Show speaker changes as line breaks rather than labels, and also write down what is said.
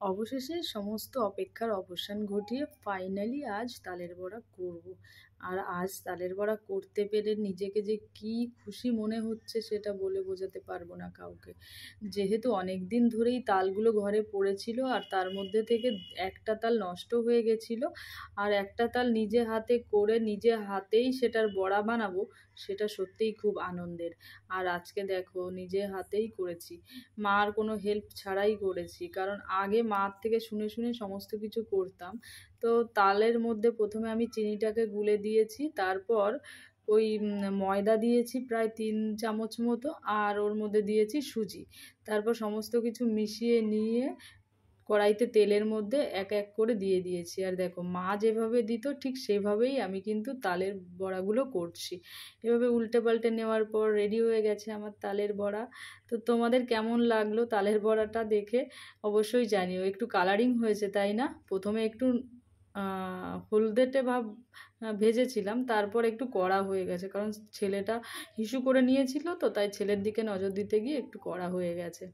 অবশেষে সমস্ত অপেক্ষার অবসান ঘটিয়ে ফাইনালি আজ তালের বড়া করব। আর আজ তালের বড়া করতে পেরে নিজেকে যে কি খুশি মনে হচ্ছে সেটা বলে বোঝাতে পারবো না কাউকে। যেহেতু অনেক দিন ধরেই তালগুলো ঘরে পড়েছিল আর তার মধ্যে থেকে একটা তাল নষ্ট হয়ে গেছিলো, আর একটা তাল নিজে হাতে করে নিজে হাতেই সেটার বড়া বানাবো, সেটা সত্যিই খুব আনন্দের। আর আজকে দেখো নিজে হাতেই করেছি, মার কোনো হেল্প ছাড়াই করেছি, কারণ আগে মার থেকে শুনে শুনে সমস্ত কিছু করতাম। তো তালের মধ্যে প্রথমে আমি চিনিটাকে গুলে দিয়েছি, তারপর ওই ময়দা দিয়েছি প্রায় 3 চামচ মতো, আর ওর মধ্যে দিয়েছি সুজি। তারপর সমস্ত কিছু মিশিয়ে নিয়ে কড়াইতে তেলের মধ্যে এক এক করে দিয়ে দিয়েছি। আর দেখো মা যেভাবে দিত ঠিক সেভাবেই আমি কিন্তু তালের বড়াগুলো করছি। এভাবে উল্টে পাল্টে নেওয়ার পর রেডি হয়ে গেছে আমার তালের বড়া। তো তোমাদের কেমন লাগলো তালের বড়াটা দেখে অবশ্যই জানিও। একটু কালারিং হয়েছে তাই না? প্রথমে একটু হলদেটে ভাব ভেজেছিলাম, তারপর একটু কড়া হয়ে গেছে, কারণ ছেলেটা হিসু করে নিয়েছিল, তো তাই ছেলের দিকে নজর দিতে গিয়ে একটু কড়া হয়ে গেছে।